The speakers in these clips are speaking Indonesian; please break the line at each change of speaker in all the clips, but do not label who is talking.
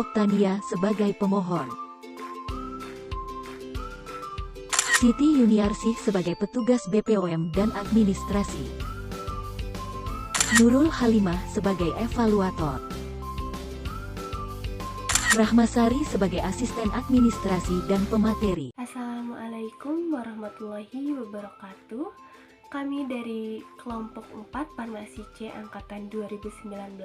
Oktania sebagai pemohon. Siti Yuniarsih sebagai petugas BPOM dan administrasi. Nurul Halimah sebagai evaluator. Rahmasari sebagai asisten administrasi dan pemateri.
Assalamualaikum warahmatullahi wabarakatuh. Kami dari kelompok 4 Farmasi C angkatan 2019.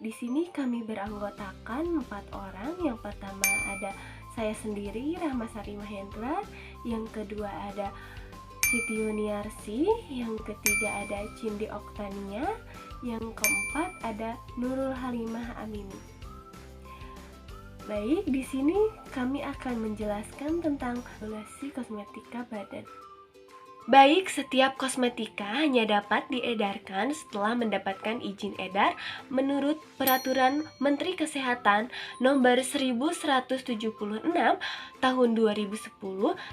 Di sini kami beranggotakan 4 orang. Yang pertama ada saya sendiri, Rahmasari Mahendra. Yang kedua ada Siti Yuniarsih. Yang ketiga ada Cindy Oktania. Yang keempat ada Nurul Halimah Amini. Baik, di sini kami akan menjelaskan tentang regulasi kosmetika badan. Baik, setiap kosmetika hanya dapat diedarkan setelah mendapatkan izin edar menurut Peraturan Menteri Kesehatan Nomor 1176 Tahun 2010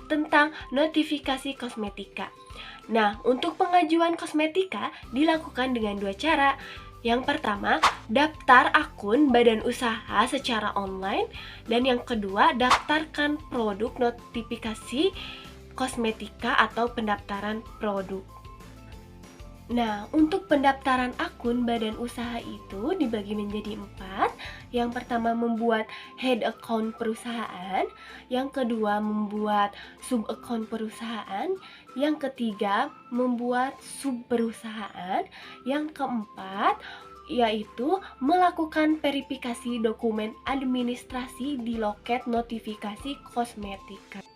tentang notifikasi kosmetika. Nah, untuk pengajuan kosmetika dilakukan dengan 2 cara. Yang pertama, daftar akun badan usaha secara online, dan yang kedua, daftarkan produk notifikasi kosmetika atau pendaftaran produk. Nah, untuk pendaftaran akun badan usaha itu dibagi menjadi 4. Yang pertama membuat head account perusahaan, yang kedua membuat sub account perusahaan, yang ketiga membuat sub perusahaan, yang keempat yaitu melakukan verifikasi dokumen administrasi di loket notifikasi kosmetika.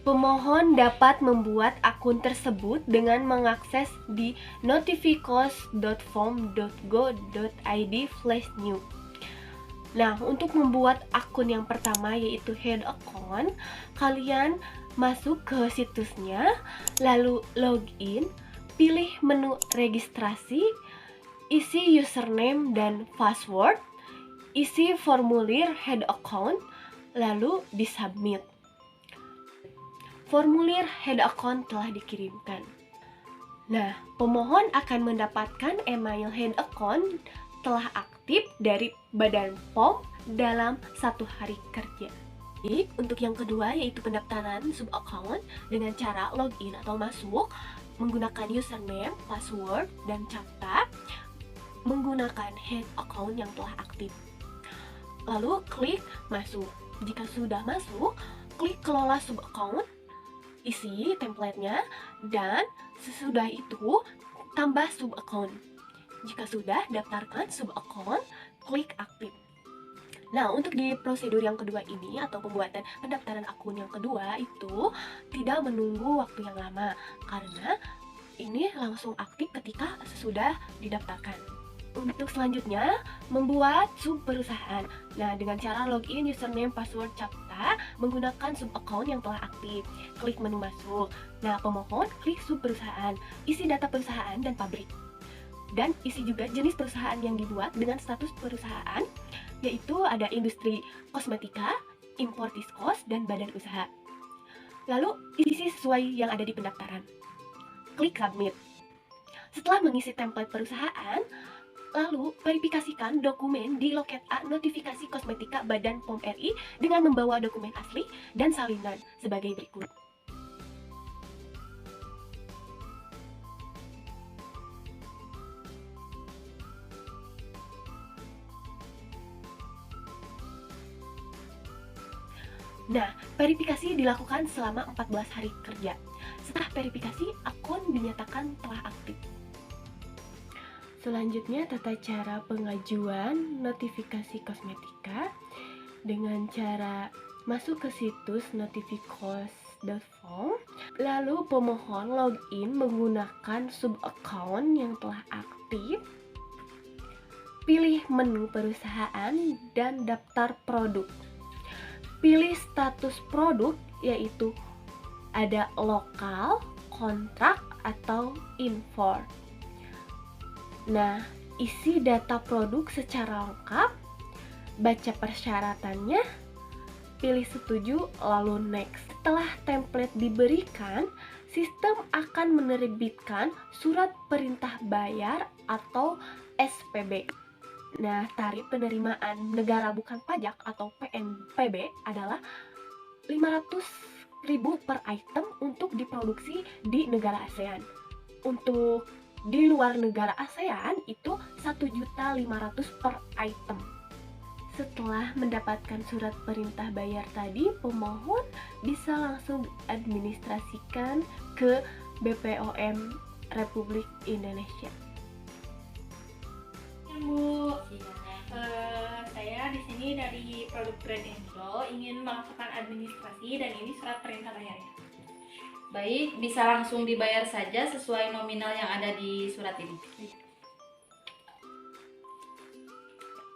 Pemohon dapat membuat akun tersebut dengan mengakses di notificos.form.go.id/new. Nah, untuk membuat akun yang pertama yaitu head account, kalian masuk ke situsnya, lalu login, pilih menu registrasi, isi username dan password, isi formulir head account, lalu disubmit. Formulir head account telah dikirimkan. Nah, pemohon akan mendapatkan email head account telah aktif dari Badan POM dalam 1 hari kerja. Untuk yang kedua yaitu pendaftaran sub account dengan cara login atau masuk menggunakan username, password, dan CAPTCHA menggunakan head account yang telah aktif. Lalu klik masuk. Jika sudah masuk, klik kelola sub account, isi template-nya, dan sesudah itu tambah sub account. Jika sudah, daftarkan sub account, klik aktif. Nah, untuk di prosedur yang kedua ini atau pembuatan pendaftaran akun yang kedua itu tidak menunggu waktu yang lama karena ini langsung aktif ketika sesudah didaftarkan. Untuk selanjutnya, membuat sub perusahaan. Nah, dengan cara login, username, password, CAPTCHA menggunakan sub account yang telah aktif. Klik menu masuk. Nah, pemohon klik sub perusahaan, isi data perusahaan dan pabrik. Dan isi juga jenis perusahaan yang dibuat dengan status perusahaan, yaitu ada industri kosmetika, impor diskos, dan badan usaha. Lalu, isi sesuai yang ada di pendaftaran. Klik submit. Setelah mengisi template perusahaan, lalu verifikasikan dokumen di loket A notifikasi kosmetika Badan POM RI dengan membawa dokumen asli dan salinan sebagai berikut. Nah, verifikasi dilakukan selama 14 hari kerja. Setelah verifikasi, akun dinyatakan telah aktif. Selanjutnya, tata cara pengajuan notifikasi kosmetika dengan cara masuk ke situs notificos.form, lalu pemohon login menggunakan sub account yang telah aktif, pilih menu perusahaan dan daftar produk. Pilih status produk yaitu ada lokal, kontrak, atau impor. Nah, isi data produk secara lengkap, baca persyaratannya, pilih setuju, lalu next. Setelah template diberikan, sistem akan menerbitkan surat perintah bayar atau SPB. Nah, tarif penerimaan negara bukan pajak atau PNPB adalah 500.000 per item untuk diproduksi di negara ASEAN. Untuk di luar negara ASEAN itu 1.500.000 per item. Setelah mendapatkan surat perintah bayar tadi, pemohon bisa langsung administrasikan ke BPOM Republik Indonesia.
Bu, saya di sini dari produk Bread and Glow ingin melakukan administrasi dan ini surat perintah bayarnya.
Baik, bisa langsung dibayar saja sesuai nominal yang ada di surat ini.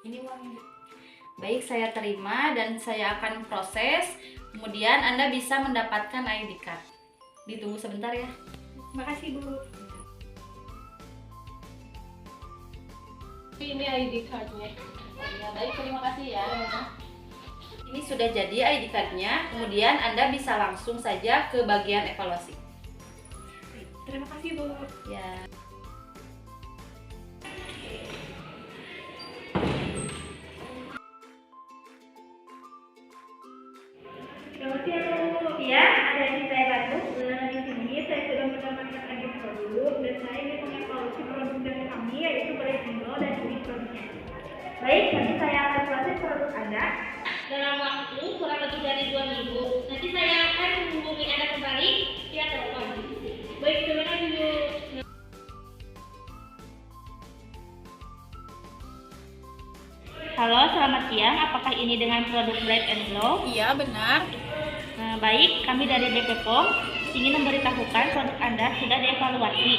Ini uangnya. Baik, saya terima dan saya akan proses. Kemudian Anda bisa mendapatkan ID card. Ditunggu sebentar ya.
Makasih Bu.
Ini ID card-nya.
Ya, baik, terima kasih ya. Ini sudah jadi ID card-nya. Kemudian Anda bisa langsung saja ke bagian evaluasi.
Terima kasih Bu.
Ya.
Selamat siang Bu. Ya, ada yang saya bantu. Di sini saya sudah mendapatkan ID produk dan saya ingin mengevaluasi produk dari kami yaitu Bread and Glow dan ini produknya. Baik, nanti saya akan proses produk Anda dalam waktu kurang lebih dari 2 minggu. Nanti saya akan menghubungi Anda kembali via telepon. Baik, terima kasih Bu. Halo, selamat siang. Apakah ini dengan produk Bread and Glow?
Iya, benar.
Baik, kami dari BPOM ingin memberitahukan produk Anda sudah dievaluasi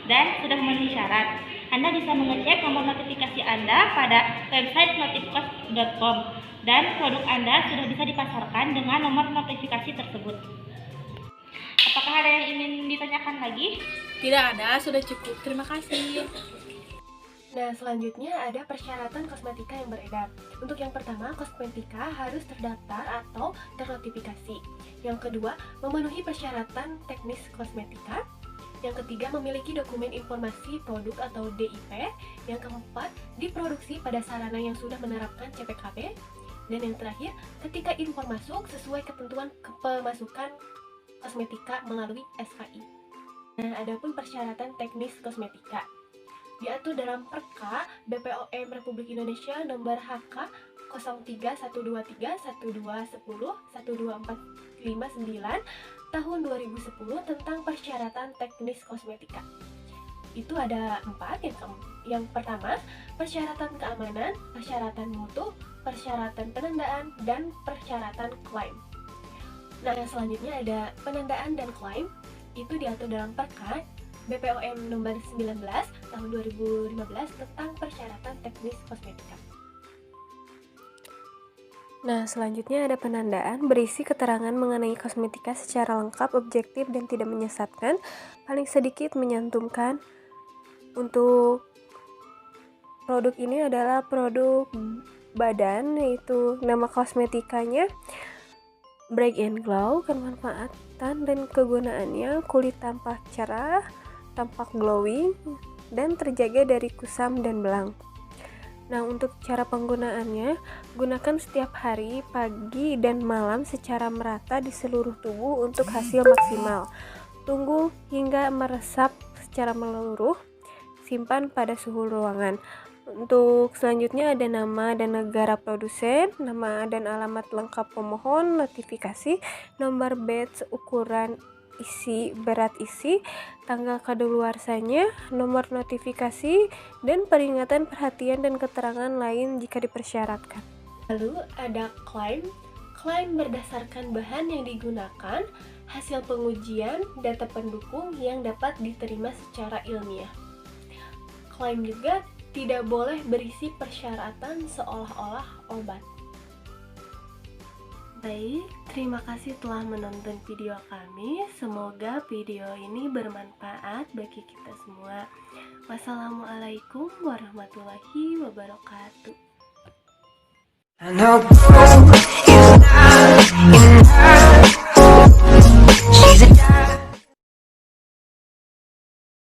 dan sudah memenuhi syarat. Anda bisa mengecek nomor notifikasi Anda pada website notifcost.com dan produk Anda sudah bisa dipasarkan dengan nomor notifikasi tersebut. Apakah ada yang ingin ditanyakan lagi?
Tidak ada, sudah cukup. Terima kasih.
Nah, selanjutnya ada persyaratan kosmetika yang beredar. Untuk yang pertama, kosmetika harus terdaftar atau ternotifikasi. Yang kedua, memenuhi persyaratan teknis kosmetika. Yang ketiga, memiliki dokumen informasi produk atau DIP. Yang keempat, diproduksi pada sarana yang sudah menerapkan CPKB. Dan yang terakhir, ketika impor masuk sesuai ketentuan pemasukan kosmetika melalui SKI. Nah, adapun persyaratan teknis kosmetika diatur dalam Perka BPOM Republik Indonesia nomor HK 03123121012459 tahun 2010 tentang persyaratan teknis kosmetika. Itu ada 4. Yang pertama, persyaratan keamanan, persyaratan mutu, persyaratan penandaan, dan persyaratan klaim. Nah, selanjutnya ada penandaan dan klaim. Itu diatur dalam Perka BPOM nomor 19 tahun 2015 tentang persyaratan teknis kosmetika.
Nah, selanjutnya ada penandaan berisi keterangan mengenai kosmetika secara lengkap, objektif, dan tidak menyesatkan, paling sedikit menyantumkan. Untuk produk ini adalah produk badan, yaitu nama kosmetikanya Bread and Glow, kemanfaatan dan kegunaannya kulit tampak cerah, tampak glowing, dan terjaga dari kusam dan belang. Nah, untuk cara penggunaannya, gunakan setiap hari, pagi dan malam secara merata di seluruh tubuh untuk hasil maksimal. Tunggu hingga meresap secara menyeluruh, simpan pada suhu ruangan. Untuk selanjutnya ada nama dan negara produsen, nama dan alamat lengkap pemohon, notifikasi, nomor batch, ukuran isi, berat isi, tanggal kadaluarsanya, nomor notifikasi, dan peringatan, perhatian, dan keterangan lain jika dipersyaratkan.
Lalu ada klaim. Klaim berdasarkan bahan yang digunakan, hasil pengujian, data pendukung yang dapat diterima secara ilmiah. Klaim juga tidak boleh berisi persyaratan seolah-olah obat. Baik, terima kasih telah menonton video kami. Semoga video ini bermanfaat bagi kita semua. Wassalamualaikum warahmatullahi wabarakatuh.